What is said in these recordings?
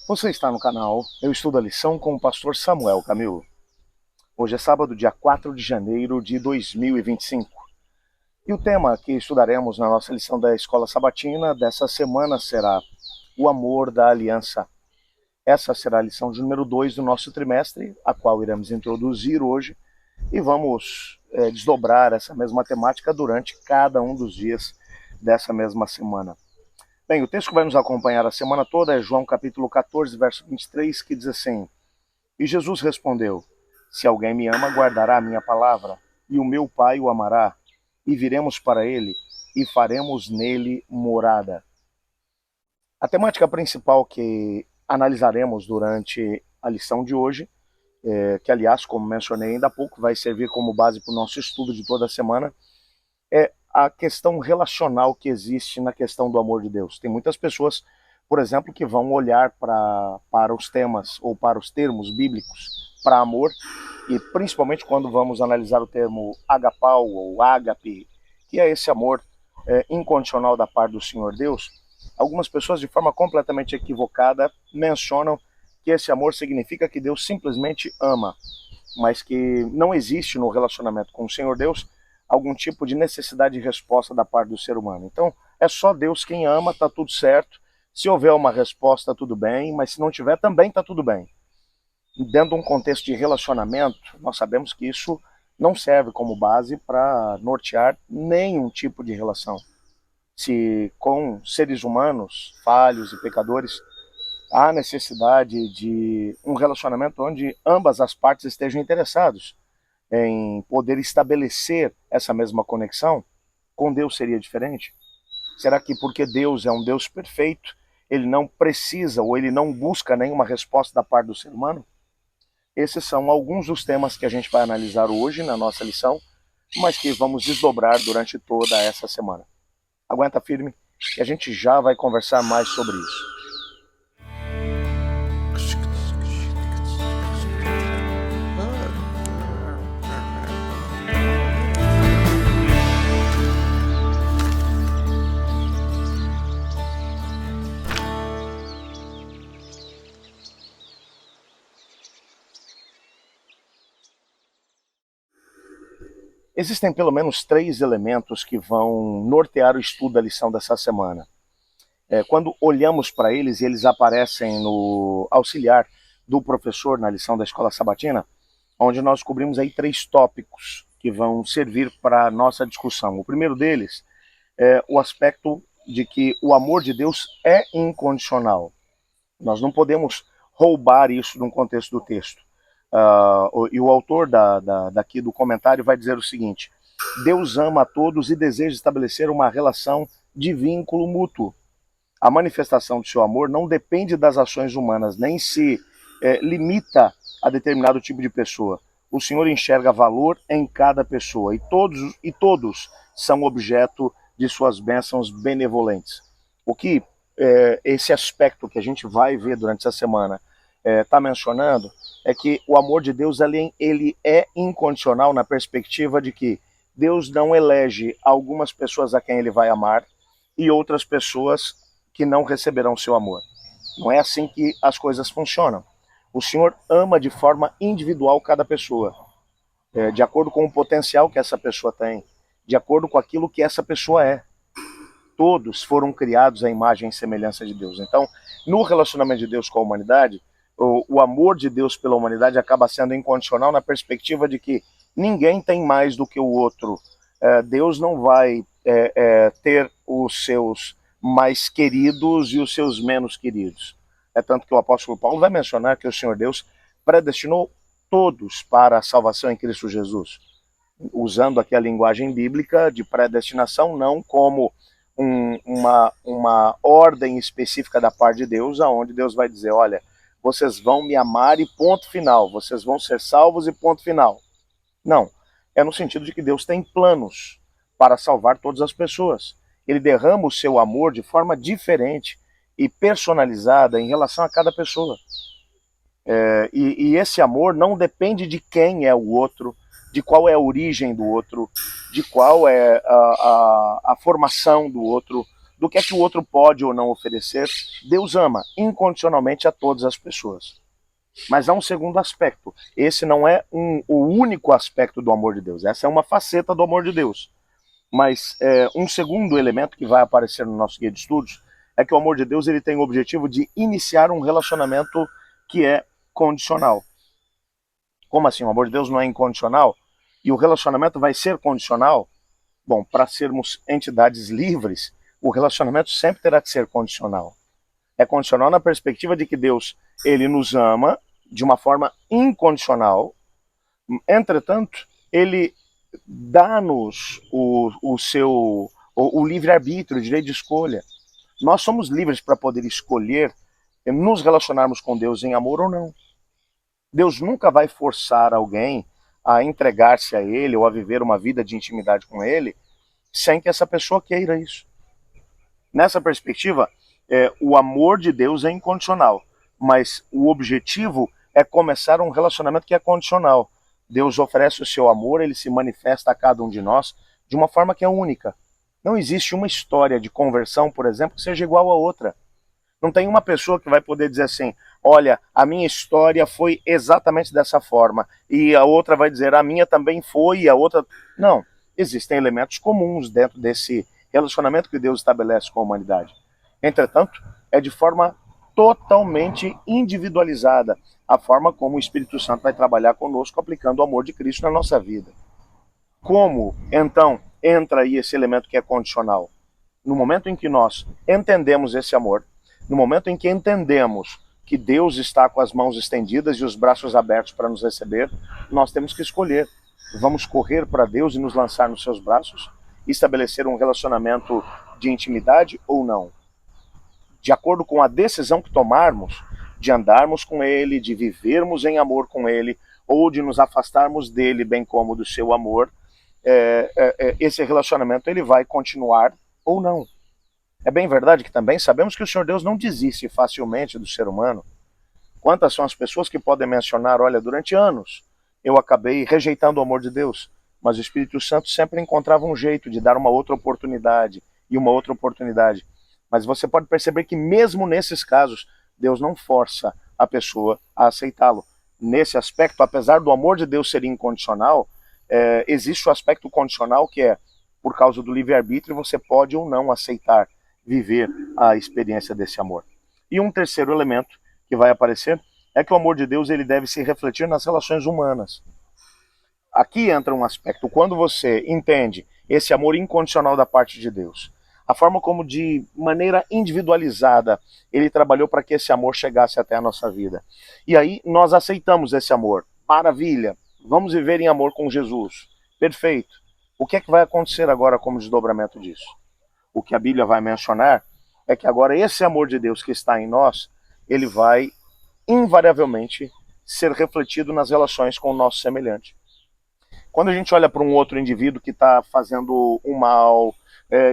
Você está no canal Eu Estudo a Lição com o pastor Samuel Camilo. Hoje é sábado, dia 4 de janeiro de 2025. E o tema que estudaremos na nossa lição da Escola Sabatina dessa semana será o amor da aliança. Essa será a lição de número 2 do nosso trimestre, a qual iremos introduzir hoje, e vamos desdobrar essa mesma temática durante cada um dos dias dessa mesma semana. Bem, o texto que vai nos acompanhar a semana toda é João capítulo 14, verso 23, que diz assim: E Jesus respondeu: Se alguém me ama, guardará a minha palavra, e o meu Pai o amará, e viremos para ele, e faremos nele morada. A temática principal que analisaremos durante a lição de hoje, que aliás, como mencionei ainda há pouco, vai servir como base para o nosso estudo de toda a semana, é a questão relacional que existe na questão do amor de Deus. Tem muitas pessoas, por exemplo, que vão olhar para os temas ou para os termos bíblicos para amor, e principalmente quando vamos analisar o termo agapau ou ágape, que é esse amor incondicional da parte do Senhor Deus, algumas pessoas de forma completamente equivocada mencionam que esse amor significa que Deus simplesmente ama, mas que não existe no relacionamento com o Senhor Deus algum tipo de necessidade de resposta da parte do ser humano. Então, é só Deus quem ama, tá tudo certo. Se houver uma resposta, tudo bem, mas se não tiver, também tá tudo bem. Dentro de um contexto de relacionamento, nós sabemos que isso não serve como base para nortear nenhum tipo de relação. Se com seres humanos falhos e pecadores há necessidade de um relacionamento onde ambas as partes estejam interessados em poder estabelecer essa mesma conexão, com Deus seria diferente? Será que porque Deus é um Deus perfeito, ele não precisa ou ele não busca nenhuma resposta da parte do ser humano? Esses são alguns dos temas que a gente vai analisar hoje na nossa lição, mas que vamos desdobrar durante toda essa semana. Aguenta firme que a gente já vai conversar mais sobre isso. Existem pelo menos 3 elementos que vão nortear o estudo da lição dessa semana. Quando olhamos para eles e eles aparecem no auxiliar do professor na lição da Escola Sabatina, onde nós cobrimos aí 3 tópicos que vão servir para a nossa discussão. O primeiro deles é o aspecto de que o amor de Deus é incondicional. Nós não podemos roubar isso de um contexto do texto. E o autor daqui do comentário vai dizer o seguinte: Deus ama a todos e deseja estabelecer uma relação de vínculo mútuo. A manifestação do seu amor não depende das ações humanas, nem se limita a determinado tipo de pessoa. O Senhor enxerga valor em cada pessoa e todos são objeto de suas bênçãos benevolentes. O que esse aspecto que a gente vai ver durante essa semana está mencionando é que o amor de Deus ele é incondicional na perspectiva de que Deus não elege algumas pessoas a quem ele vai amar e outras pessoas que não receberão seu amor. Não é assim que as coisas funcionam. O Senhor ama de forma individual cada pessoa, de acordo com o potencial que essa pessoa tem, de acordo com aquilo que essa pessoa é. Todos foram criados à imagem e semelhança de Deus. Então, no relacionamento de Deus com a humanidade, o amor de Deus pela humanidade acaba sendo incondicional na perspectiva de que ninguém tem mais do que o outro. Deus não vai ter os seus mais queridos e os seus menos queridos. É tanto que o apóstolo Paulo vai mencionar que o Senhor Deus predestinou todos para a salvação em Cristo Jesus, usando aqui a linguagem bíblica de predestinação, não como uma ordem específica da parte de Deus, aonde Deus vai dizer: olha, vocês vão me amar e ponto final, vocês vão ser salvos e ponto final. Não, é no sentido de que Deus tem planos para salvar todas as pessoas. Ele derrama o seu amor de forma diferente e personalizada em relação a cada pessoa. E esse amor não depende de quem é o outro, de qual é a origem do outro, de qual é a formação do outro, do que é que o outro pode ou não oferecer. Deus ama incondicionalmente a todas as pessoas. Mas há um segundo aspecto. Esse não é o único aspecto do amor de Deus. Essa é uma faceta do amor de Deus. Mas um segundo elemento que vai aparecer no nosso guia de estudos é que o amor de Deus ele tem o objetivo de iniciar um relacionamento que é condicional. Como assim? O amor de Deus não é incondicional? E o relacionamento vai ser condicional? Bom, para sermos entidades livres, o relacionamento sempre terá que ser condicional. É condicional na perspectiva de que Deus ele nos ama de uma forma incondicional. Entretanto, ele dá-nos o livre-arbítrio, o direito de escolha. Nós somos livres para poder escolher nos relacionarmos com Deus em amor ou não. Deus nunca vai forçar alguém a entregar-se a Ele ou a viver uma vida de intimidade com Ele sem que essa pessoa queira isso. Nessa perspectiva, o amor de Deus é incondicional, mas o objetivo é começar um relacionamento que é condicional. Deus oferece o seu amor, ele se manifesta a cada um de nós de uma forma que é única. Não existe uma história de conversão, por exemplo, que seja igual a outra. Não tem uma pessoa que vai poder dizer assim, olha, a minha história foi exatamente dessa forma, e a outra vai dizer, a minha também foi, e a outra... Não, existem elementos comuns dentro desse relacionamento que Deus estabelece com a humanidade. Entretanto, é de forma totalmente individualizada a forma como o Espírito Santo vai trabalhar conosco aplicando o amor de Cristo na nossa vida. Como, então, entra aí esse elemento que é condicional? No momento em que nós entendemos esse amor, no momento em que entendemos que Deus está com as mãos estendidas e os braços abertos para nos receber, nós temos que escolher. Vamos correr para Deus e nos lançar nos seus braços, estabelecer um relacionamento de intimidade ou não. De acordo com a decisão que tomarmos, de andarmos com Ele, de vivermos em amor com Ele, ou de nos afastarmos dele, bem como do seu amor, esse relacionamento ele vai continuar ou não. É bem verdade que também sabemos que o Senhor Deus não desiste facilmente do ser humano. Quantas são as pessoas que podem mencionar, olha, durante anos eu acabei rejeitando o amor de Deus, mas o Espírito Santo sempre encontrava um jeito de dar uma outra oportunidade e uma outra oportunidade. Mas você pode perceber que mesmo nesses casos, Deus não força a pessoa a aceitá-lo. Nesse aspecto, apesar do amor de Deus ser incondicional, existe o aspecto condicional que é, por causa do livre-arbítrio, você pode ou não aceitar viver a experiência desse amor. E um terceiro elemento que vai aparecer é que o amor de Deus ele deve se refletir nas relações humanas. Aqui entra um aspecto, quando você entende esse amor incondicional da parte de Deus, a forma como de maneira individualizada ele trabalhou para que esse amor chegasse até a nossa vida. E aí nós aceitamos esse amor. Maravilha, vamos viver em amor com Jesus. Perfeito. O que é que vai acontecer agora como desdobramento disso? O que a Bíblia vai mencionar é que agora esse amor de Deus que está em nós, ele vai invariavelmente ser refletido nas relações com o nosso semelhante. Quando a gente olha para um outro indivíduo que está fazendo um mal,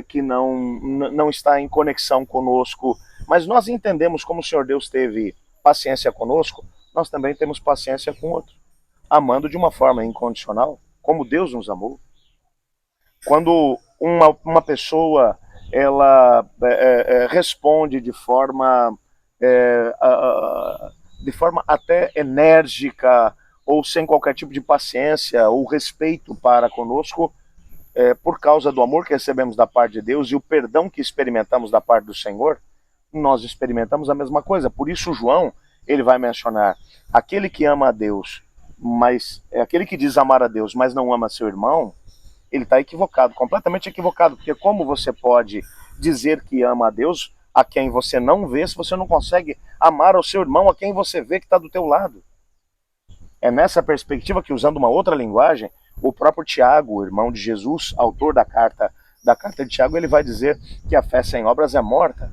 que não está em conexão conosco, mas nós entendemos como o Senhor Deus teve paciência conosco, nós também temos paciência com o outro, amando de uma forma incondicional, como Deus nos amou. Quando uma pessoa ela responde de forma até enérgica ou sem qualquer tipo de paciência ou respeito para conosco, por causa do amor que recebemos da parte de Deus e o perdão que experimentamos da parte do Senhor, nós experimentamos a mesma coisa. Por isso João ele vai mencionar aquele que ama a Deus, mas aquele que diz amar a Deus, mas não ama seu irmão, ele está equivocado, completamente equivocado, porque como você pode dizer que ama a Deus a quem você não vê, se você não consegue amar ao seu irmão a quem você vê que está do teu lado? É nessa perspectiva que, usando uma outra linguagem, o próprio Tiago, o irmão de Jesus, autor da carta de Tiago, ele vai dizer que a fé sem obras é morta.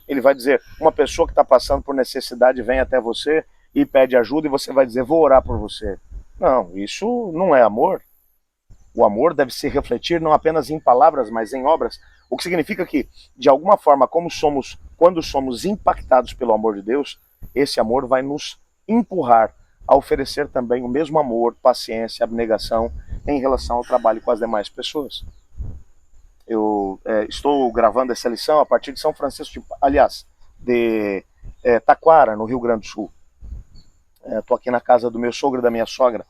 Ele vai dizer, uma pessoa que está passando por necessidade vem até você e pede ajuda e você vai dizer, vou orar por você. Não, isso não é amor. O amor deve se refletir não apenas em palavras, mas em obras. O que significa que, de alguma forma, quando somos impactados pelo amor de Deus, esse amor vai nos empurrar a oferecer também o mesmo amor, paciência, abnegação em relação ao trabalho com as demais pessoas. Eu estou gravando essa lição a partir de São Francisco, de Taquara, no Rio Grande do Sul. Estou aqui na casa do meu sogro e da minha sogra.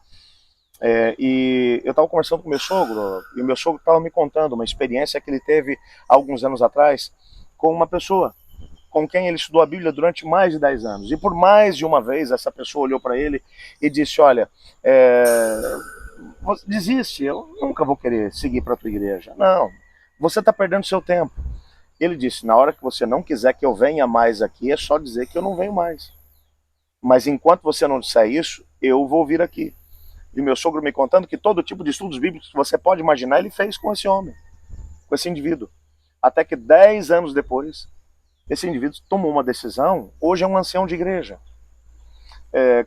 E eu estava conversando com o meu sogro, e o meu sogro estava me contando uma experiência que ele teve há alguns anos atrás com uma pessoa com quem ele estudou a Bíblia durante mais de 10 anos. E por mais de uma vez essa pessoa olhou para ele e disse: olha, desiste, eu nunca vou querer seguir para a tua igreja. Não, você está perdendo seu tempo. Ele disse: na hora que você não quiser que eu venha mais aqui, é só dizer que eu não venho mais. Mas enquanto você não disser isso, eu vou vir aqui. E meu sogro me contando que todo tipo de estudos bíblicos que você pode imaginar, ele fez com esse homem, com esse indivíduo. Até que 10 anos depois, esse indivíduo tomou uma decisão, hoje é um ancião de igreja.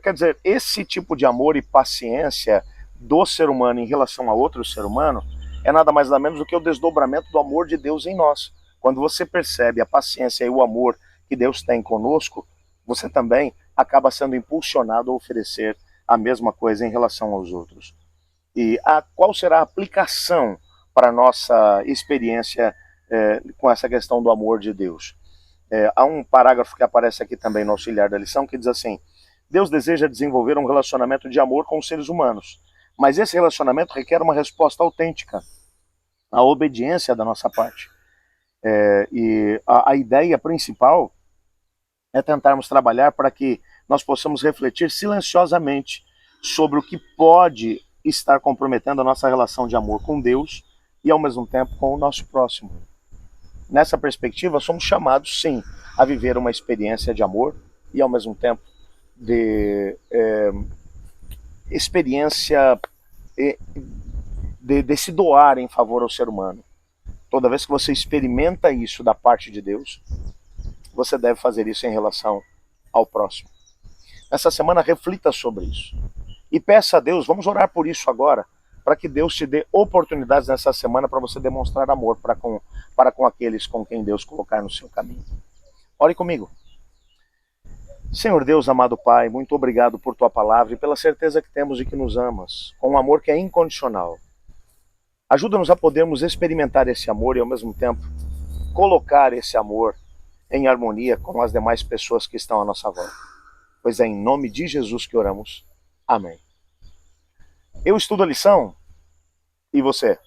Quer dizer, esse tipo de amor e paciência do ser humano em relação a outro ser humano é nada mais nada menos do que o desdobramento do amor de Deus em nós. Quando você percebe a paciência e o amor que Deus tem conosco, você também acaba sendo impulsionado a oferecer a mesma coisa em relação aos outros. E qual será a aplicação para a nossa experiência com essa questão do amor de Deus? Há um parágrafo que aparece aqui também no auxiliar da lição que diz assim: Deus deseja desenvolver um relacionamento de amor com os seres humanos, mas esse relacionamento requer uma resposta autêntica, a obediência da nossa parte. E a ideia principal é tentarmos trabalhar para que nós possamos refletir silenciosamente sobre o que pode estar comprometendo a nossa relação de amor com Deus e ao mesmo tempo com o nosso próximo. Nessa perspectiva, somos chamados sim a viver uma experiência de amor e ao mesmo tempo de experiência de se doar em favor ao ser humano. Toda vez que você experimenta isso da parte de Deus, você deve fazer isso em relação ao próximo. Nessa semana, reflita sobre isso. E peça a Deus, vamos orar por isso agora, para que Deus te dê oportunidades nessa semana para você demonstrar amor para com aqueles com quem Deus colocar no seu caminho. Ore comigo. Senhor Deus, amado Pai, muito obrigado por tua palavra e pela certeza que temos de que nos amas, com um amor que é incondicional. Ajuda-nos a podermos experimentar esse amor e ao mesmo tempo colocar esse amor em harmonia com as demais pessoas que estão à nossa volta. Pois é em nome de Jesus que oramos. Amém. Eu estudo a lição. E você?